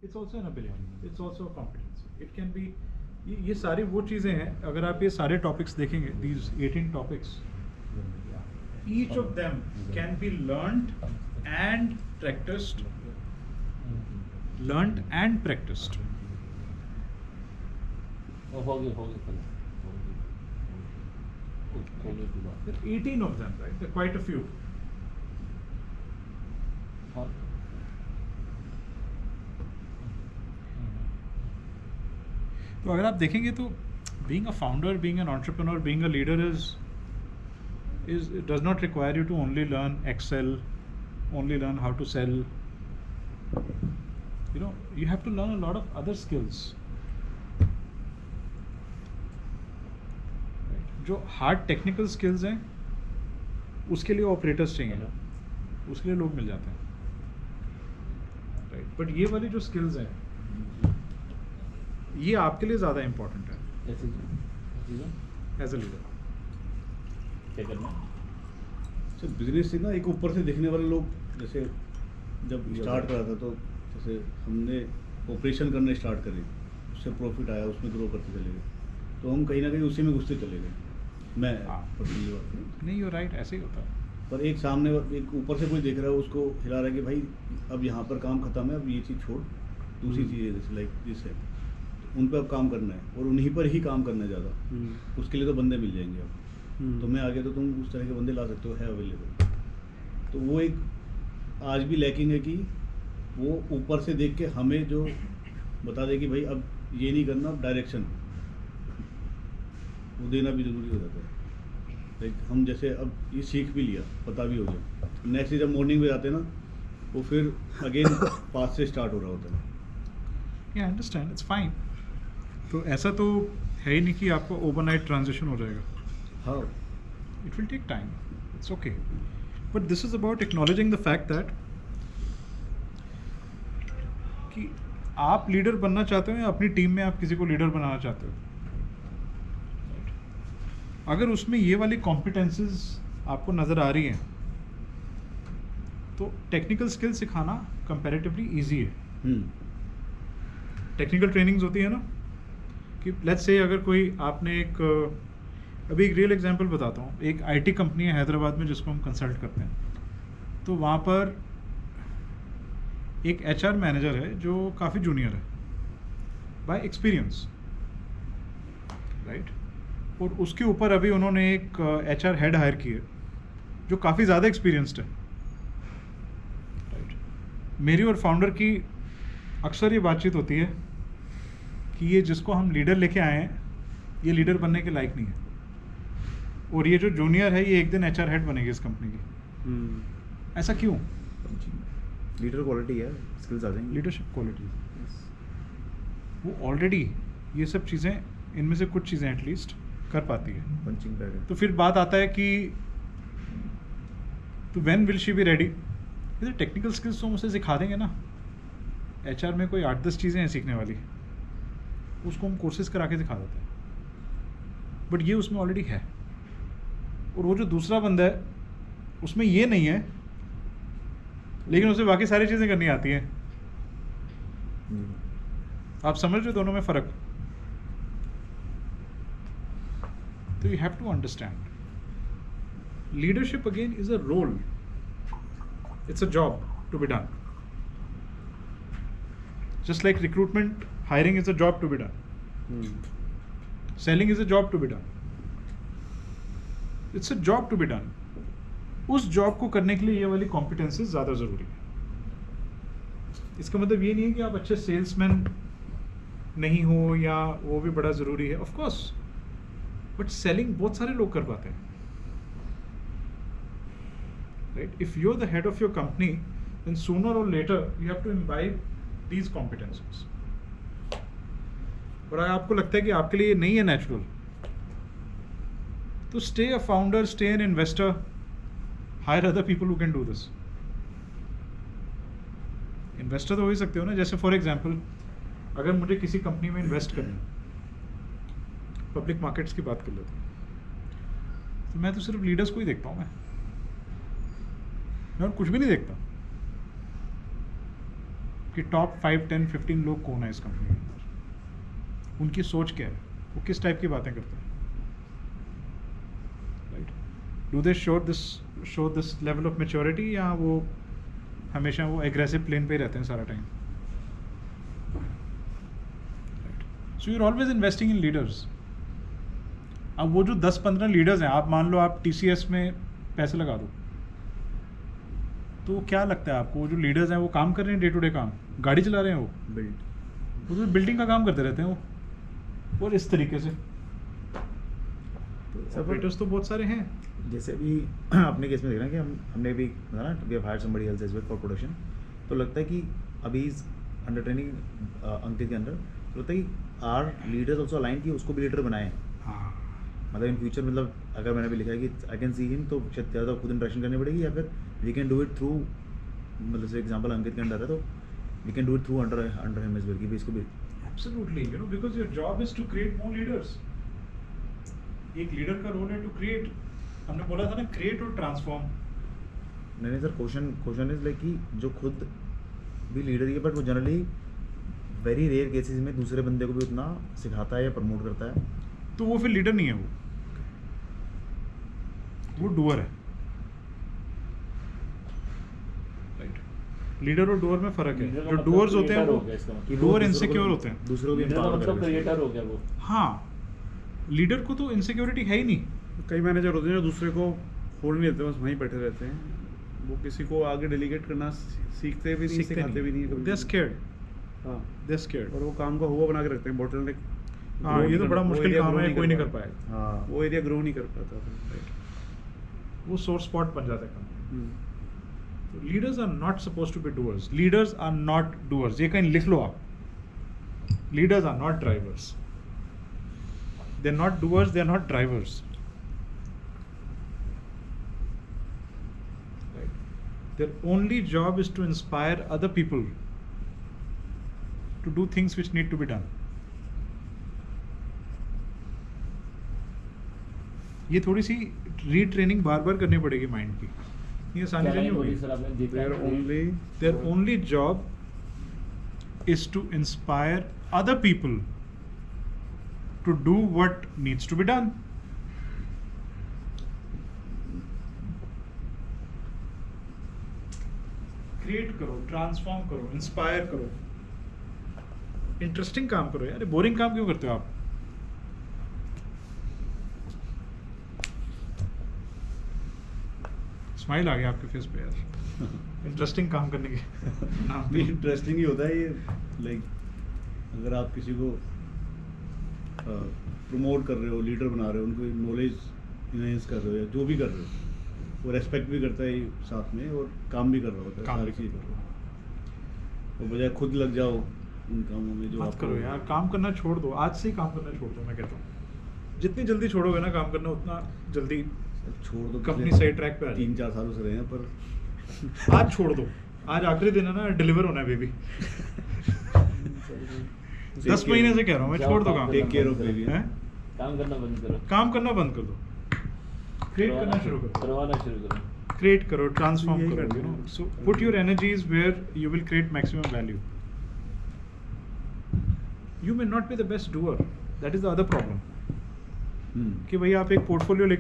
It's also an ability, it's also a competency, it can be, ये सारी वो चीज़ें हैं, अगर आप ये सारे टॉपिक्स देखेंगे, these 18 topics, each of them can be learned and practiced, learned and practiced. होगी There are 18 of them, right? There are quite a few. तो अगर आप देखेंगे तो being a founder, being an entrepreneur, being a leader is it does not require you to only learn Excel, only learn how to sell. You know, you have to learn a lot of other skills. Right? जो hard technical skills हैं उसके लिए operators चाहिए, उसके लिए लोग मिल जाते हैं, राइट? बट ये वाली जो स्किल्स हैं ये आपके लिए ज़्यादा इम्पोर्टेंट है एज अ लीडर। क्या करना सर बिजनेस से ना एक ऊपर से देखने वाले लोग, जैसे जब स्टार्ट करा था तो जैसे हमने ऑपरेशन करना स्टार्ट करे, उससे प्रॉफिट आया, उसमें ग्रो करते चले गए, तो हम कहीं ना कहीं उसी में घुसते चले गए। मैं पर्सनली बात करूँ नहीं, यू राइट, ऐसे ही होता है। पर एक सामने एक ऊपर से कोई देख रहा है, उसको हिला रहा है कि भाई अब यहाँ पर काम खत्म है, अब ये चीज़ छोड़, दूसरी चीज़ जैसे लाइक दिस है, तो उन पर अब काम करना है और उन्हीं पर ही काम करना है ज़्यादा, उसके लिए तो बंदे मिल जाएंगे अब, तो मैं आगे तो तुम उस तरह के बंदे ला सकते हो, है अवेलेबल। तो वो एक आज भी लैकिंग है कि वो ऊपर से देख के हमें जो बता दे कि भाई अब ये नहीं करना, अब डायरेक्शन वो देना भी ज़रूरी हो जाता है। लाइक हम जैसे अब ये सीख भी लिया, पता भी हो गया, नेक्स्ट जब मॉर्निंग में जाते हैं ना, वो फिर अगेन पास से स्टार्ट हो रहा होता है। या अंडरस्टैंड, इट्स फाइन। तो ऐसा तो है ही नहीं कि आपको ओवरनाइट ट्रांजिशन हो जाएगा। हाँ, it will take time, it's okay, but this is about acknowledging the fact that कि आप लीडर बनना चाहते हो या अपनी टीम में आप किसी को लीडर बनाना चाहते हो। अगर उसमें ये वाली कॉम्पिटेंसेस आपको नज़र आ रही हैं तो टेक्निकल स्किल सिखाना कंपैरेटिवली इजी है। टेक्निकल ट्रेनिंग्स होती है ना कि लेट्स से अगर कोई आपने अभी एक रियल एग्जांपल बताता हूँ, एक आईटी कंपनी है हैदराबाद में जिसको हम कंसल्ट करते हैं, तो वहाँ पर एक एचआर मैनेजर है जो काफ़ी जूनियर है बाय एक्सपीरियंस, राइट? और उसके ऊपर अभी उन्होंने एक एचआर हेड हायर की है जो काफ़ी ज़्यादा एक्सपीरियंस्ड है, राइट? मेरी और फाउंडर की अक्सर ये बातचीत होती है कि ये जिसको हम लीडर लेके आए हैं ये लीडर बनने के लायक नहीं है, और ये जो जूनियर है ये एक दिन एचआर हेड बनेगी इस कंपनी की। ऐसा क्यों? लीडर क्वालिटी है, स्किल्स आ जाएंगे, लीडरशिप क्वालिटी, वो ऑलरेडी ये सब चीज़ें, इनमें से कुछ चीज़ें एटलीस्ट कर पाती है। पंचिंग बैग है। तो फिर बात आता है कि तो when will she be ready? ये टेक्निकल स्किल्स तो हम उसे सिखा देंगे ना, एचआर में कोई 8-10 चीज़ें हैं सीखने वाली, उसको हम कोर्सेज करा के सिखा देते हैं, बट ये उसमें ऑलरेडी है। और वो जो दूसरा बंदा है उसमें ये नहीं है, लेकिन उसे बाकी सारी चीज़ें करनी आती हैं। आप समझ रहे हो दोनों में फ़र्क? तो you have to understand leadership again is a role, it's a job to be done, just like recruitment, hiring is a job to be done, selling is a job to be done, it's a job to be done। उस job को करने के लिए ये वाली competencies ज़्यादा ज़रूरी है। इसका मतलब ये नहीं है कि आप अच्छे सेल्समैन नहीं हो या वो भी बड़ा ज़रूरी है, ऑफ कोर्स, बट सेलिंग बहुत सारे लोग कर पाते हैं, right? If you are the head of your company then sooner और later you have to imbibe these competences. और अगर आपको लगता है कि आपके लिए नहीं है नेचुरल, तो stay a founder, stay an investor, hire other people who can do this. Investor तो हो ही सकते हो ना, जैसे फॉर एग्जांपल अगर मुझे किसी कंपनी में इन्वेस्ट करना है, पब्लिक मार्केट्स की बात कर लेते हैं, तो मैं तो सिर्फ लीडर्स को ही देखता हूँ, मैं और कुछ भी नहीं देखता। कि टॉप 5, 10, 15 लोग कौन है इस कंपनी के अंदर, उनकी सोच क्या है, वो किस टाइप की बातें करते हैं, right? Do they show this level of maturity, या वो हमेशा वो एग्रेसिव प्लेन पे ही रहते हैं सारा time? So you are always investing in leaders. अब वो जो 10-15 लीडर्स हैं, आप मान लो आप TCS में पैसे लगा दो, तो क्या लगता है आपको वो जो लीडर्स हैं वो काम कर रहे हैं डे टू डे काम, गाड़ी चला रहे हैं वो तो बिल्डिंग का काम करते रहते हैं वो, और इस तरीके से ऑपरेटर्स तो बहुत सारे हैं. जैसे अभी अपने केस में देख रहे हैं कि हमने भी ना we have hired somebody else as well for production. तो लगता है कि अभी अंडर ट्रेनिंग अंकित के अंदर, तो लगता है कि आर लीडर्स ऑल्सो अलाइन कि उसको भी लीडर बनाए. हाँ, मतलब इन फ्यूचर, मतलब अगर मैंने भी लिखा है कि आई कैन सी हिम, तो शायद ज़्यादा खुद इंटरेक्शन करनी पड़ेगी, या फिर we can do it through, मतलब से एग्जांपल अंकित के अंडर है तो we can do it through under him as well, कि भी इसको भी. Absolutely, you know, because your job is to create more leaders. एक लीडर का रोल है टू क्रिएट, हमने बोला था ना, क्रिएट और ट्रांसफॉर्म. नहीं सर, क्वेश्चन इज लाइक कि जो खुद भी लीडर ही है, बट वो जनरली वेरी रेयर केसेस में दूसरे बंदे को भी उतना सिखाता है या प्रमोट करता है, तो वो फिर लीडर नहीं है, वो डूअर है, राइट? लीडर और डूअर में फर्क है. Leader का जो मतलब डूअर्स होते हैं creator वो हो गया इसका मतलब. कि वो डूअर दूसरों को इनसिक्योर भी- होते हैं. दूसरों को भी लीडर का empower मतलब करेगा. क्रिएटर हो गया वो. हाँ, लीडर को तो इनसिक्योरिटी है ही नहीं. कई मैनेजर होते हैं जो दूसरे को होल्ड नहीं देते, बस वहीं बैठे रहते हैं. वो किसी को आगे डेलीगेट करना सीखते भी नहीं, सिखाते भी नहीं है. They're scared. हाँ, They're scared. और वो काम का हुआ बना के रखते हैं, बॉटल नेक. हाँ, ये तो बड़ा मुश्किल काम है, कोई नहीं कर पाएगा. हाँ, वो एरिया ग्रो नहीं कर पाता. वो सोर्स स्पॉट बन जाता है काम. Hmm. Leaders are not suppose to be doers. Leaders are not doers. ये कहीं लिख लो आप. Leaders are not drivers. They are not doers, they are not drivers. Their only job is to inspire other people to do things which need to be done. ये थोड़ी सी retraining बार बार करनी पड़ेगी mind की. ये आसानी क्या से नहीं लाइन बोली होगी. सर आपने? Their only Their only job is to inspire other people to do what needs to be done. Create करो, ट्रांसफॉर्म करो, इंस्पायर करो, इंटरेस्टिंग काम करो यार. बोरिंग काम क्यों करते हो आप? स्माइल आ गया आपके फेस पे यार. इंटरेस्टिंग काम करने के नाम भी पे. इंटरेस्टिंग ही होता है ये. लाइक अगर आप किसी को प्रमोट कर रहे हो, लीडर बना रहे हो, उनको नॉलेज इनहेंस कर रहे हो, या जो भी कर रहे हो, वो रेस्पेक्ट भी करता है साथ में, और काम भी कर रहा होता है. काम सारी भी चीज़ कर कर रहा हो, और बजाय खुद लग जाओ उन कामों में जो मत आपको- करो यार. काम करना छोड़ दो. आज से ही काम करना छोड़ दो. मैं कहता हूँ जितनी जल्दी छोड़ोगे ना काम करना, उतना जल्दी छोड़ दो. कंपनी पिछले सही ट्रैक पे आ जाएगी. 3-4 सालों से रहे हैं, पर आज छोड़ दो. आज आखिरी दिन है ना, डिलीवर होना है बेबी. 10 महीने से कह रहा हूँ मैं, छोड़ दो काम. Take care of baby. हैं? काम करना बंद करो. काम करना बंद कर दो. क्रिएट करना शुरू करो. करवाना शुरू करो. क्रिएट करो, ट्रांसफॉर्म यही करो. करना यू नो, है. So put your energies where you will create maximum value. You may not be the best doer. That is the other problem. कि भाई आप एक पोर्टफोलियो लेके